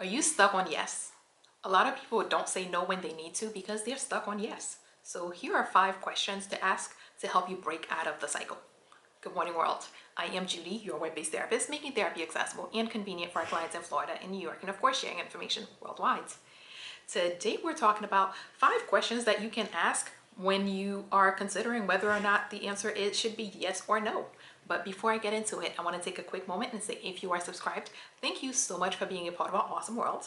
Are you stuck on yes? A lot of people don't say no when they need to because they're stuck on yes. So here are 5 questions to ask to help you break out of the cycle. Good morning, world. I am Judy, your web-based therapist, making therapy accessible and convenient for our clients in Florida and New York, and of course sharing information worldwide. Today we're talking about 5 questions that you can ask when you are considering whether or not the answer should be yes or no. But before I get into it, I want to take a quick moment and say, if you are subscribed, thank you so much for being a part of our awesome world.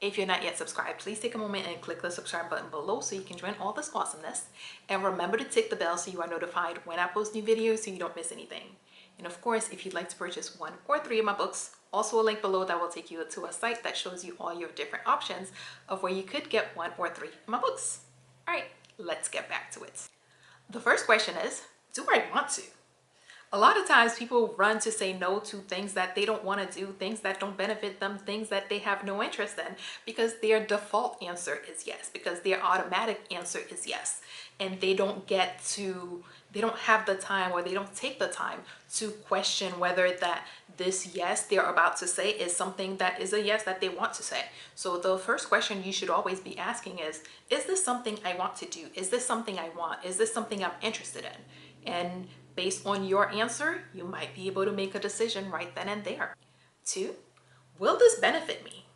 If you're not yet subscribed, please take a moment and click the subscribe button below so you can join all this awesomeness. And remember to tick the bell so you are notified when I post new videos so you don't miss anything. And of course, if you'd like to purchase 1 or 3 of my books, also a link below that will take you to a site that shows you all your different options of where you could get 1 or 3 of my books. All right, let's get back to it. The first question is, do I want to? A lot of times people run to say no to things that they don't want to do, things that don't benefit them, things that they have no interest in, because their default answer is yes, because their automatic answer is yes. And they don't have the time, or they don't take the time to question whether this yes they're about to say is something that is a yes that they want to say. So the first question you should always be asking is this something I want to do? Is this something I want? Is this something I'm interested in? And based on your answer, you might be able to make a decision right then and there. 2, will this benefit me?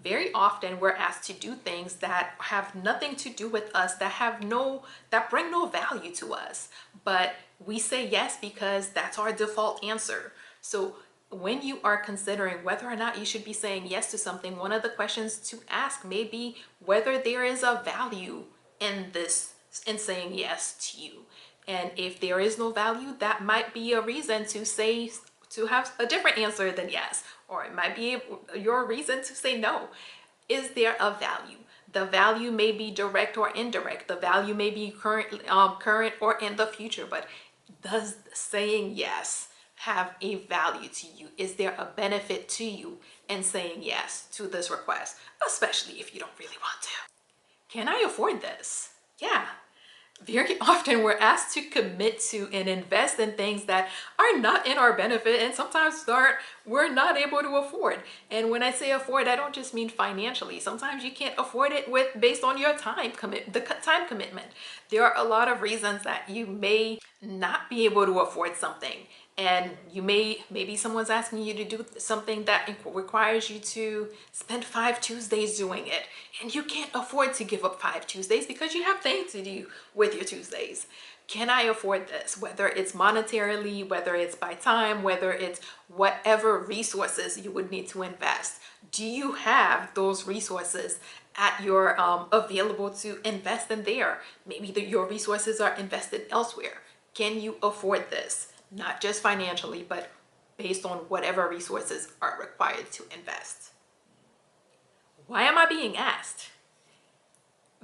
Very often we're asked to do things that have nothing to do with us, that bring no value to us. But we say yes because that's our default answer. So when you are considering whether or not you should be saying yes to something, one of the questions to ask may be whether there is a value in saying yes to you. And if there is no value, that might be a reason to have a different answer than yes, or it might be your reason to say no. Is there a value? The value may be direct or indirect. The value may be current or in the future, but does saying yes have a value to you? Is there a benefit to you in saying yes to this request, especially if you don't really want to? Can I afford this? Yeah. Very often we're asked to commit to and invest in things that are not in our benefit, and sometimes we're not able to afford. And when I say afford, I don't just mean financially. Sometimes you can't afford it based on your time commitment. There are a lot of reasons that you may not be able to afford something. And maybe someone's asking you to do something that requires you to spend 5 Tuesdays doing it. And you can't afford to give up 5 Tuesdays because you have things to do with your Tuesdays. Can I afford this? Whether it's monetarily, whether it's by time, whether it's whatever resources you would need to invest. Do you have those resources at your available to invest in there? Maybe your resources are invested elsewhere. Can you afford this? Not just financially, but based on whatever resources are required to invest. Why am I being asked?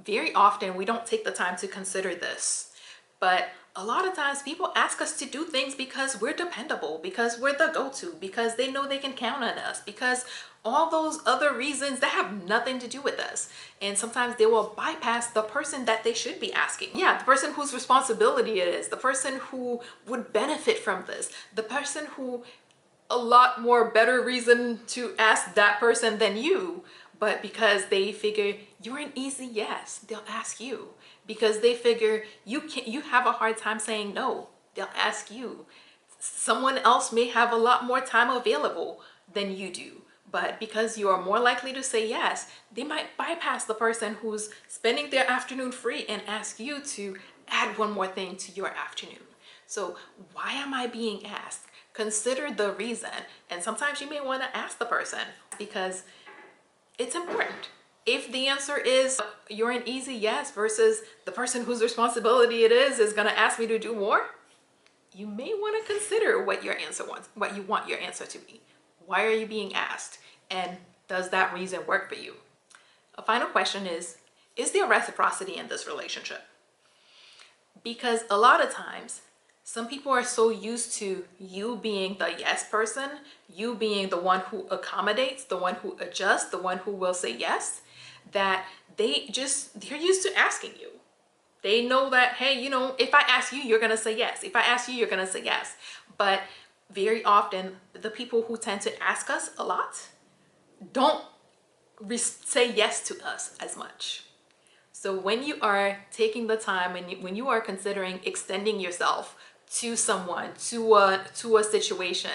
Very often we don't take the time to consider this, but a lot of times people ask us to do things because we're dependable, because we're the go-to, because they know they can count on us, because all those other reasons that have nothing to do with us. And sometimes they will bypass the person that they should be asking. Yeah, the person whose responsibility it is, the person who would benefit from this, the person who a lot more better reason to ask that person than you. But because they figure you're an easy yes, they'll ask you. Because they figure you have a hard time saying no, they'll ask you. Someone else may have a lot more time available than you do. But because you are more likely to say yes, they might bypass the person who's spending their afternoon free and ask you to add one more thing to your afternoon. So why am I being asked? Consider the reason. And sometimes you may want to ask the person because it's important. If the answer is you're an easy yes versus the person whose responsibility it is going to ask me to do more, you may want to consider what your answer wants, what you want your answer to be. Why are you being asked? And does that reason work for you? A final question is there reciprocity in this relationship? Because a lot of times, some people are so used to you being the yes person, you being the one who accommodates, the one who adjusts, the one who will say yes, that they're used to asking you. They know that, hey, if I ask you, you're going to say yes. If I ask you, you're going to say yes. But very often, the people who tend to ask us a lot don't say yes to us as much. So when you are taking the time and when you are considering extending yourself to someone, to a situation,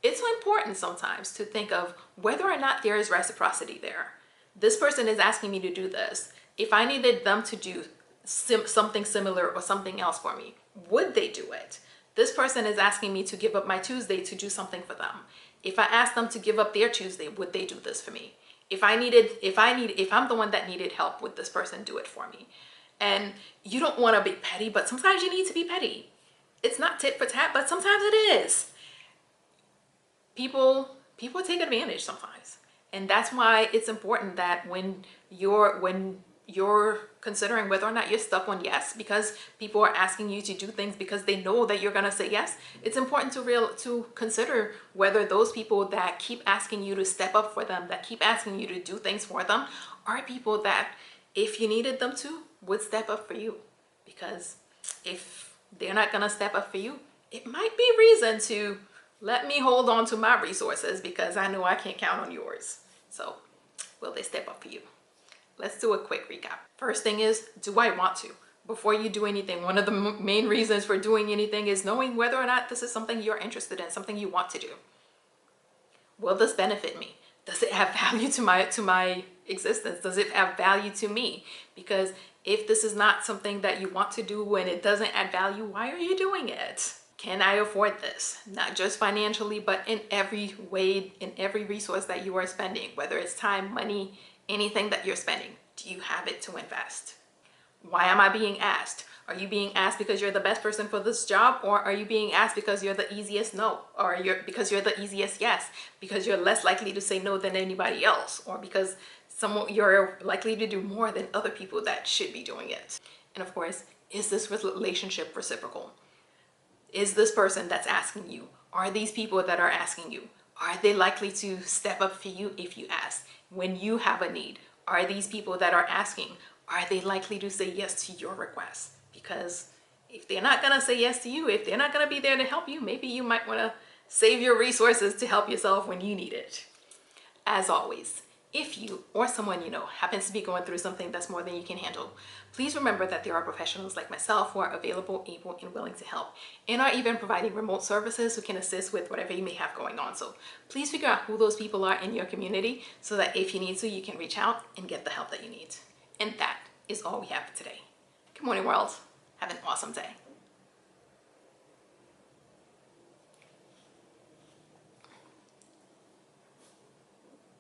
it's important sometimes to think of whether or not there is reciprocity there. This person is asking me to do this. If I needed them to do something similar or something else for me, would they do it? This person is asking me to give up my Tuesday to do something for them. If I asked them to give up their Tuesday, would they do this for me? If I'm the one that needed help, would this person do it for me? And you don't want to be petty, but sometimes you need to be petty. It's not tit for tat, but sometimes it is. People take advantage sometimes. And that's why it's important that when you're considering whether or not you're stuck on yes, because people are asking you to do things because they know that you're going to say yes, it's important to consider whether those people that keep asking you to step up for them, that keep asking you to do things for them, are people that, if you needed them to, would step up for you. Because if they're not going to step up for you, it might be reason to let me hold on to my resources because I know I can't count on yours. So will they step up for you? Let's do a quick recap. First thing is, do I want to? Before you do anything, one of the main reasons for doing anything is knowing whether or not this is something you're interested in, something you want to do. Will this benefit me? Does it have value to my existence? Does it have value to me? Because if this is not something that you want to do and it doesn't add value, why are you doing it? Can I afford this? Not just financially, but in every way, in every resource that you are spending, whether it's time, money, anything that you're spending. Do you have it to invest? Why am I being asked? Are you being asked because you're the best person for this job, or are you being asked because you're the easiest no, or because you're the easiest yes, because you're less likely to say no than anybody else, or because you're likely to do more than other people that should be doing it? And of course, is this relationship reciprocal? Is this person that's asking you, are these people that are asking you, are they likely to step up for you if you ask? When you have a need, are these people that are asking, are they likely to say yes to your request? Because if they're not gonna say yes to you, if they're not gonna be there to help you, maybe you might wanna save your resources to help yourself when you need it. As always, if you or someone you know happens to be going through something that's more than you can handle, please remember that there are professionals like myself who are available, able, and willing to help, and are even providing remote services who can assist with whatever you may have going on. So please figure out who those people are in your community so that if you need to, you can reach out and get the help that you need. And that is all we have for today. Good morning, world. Have an awesome day.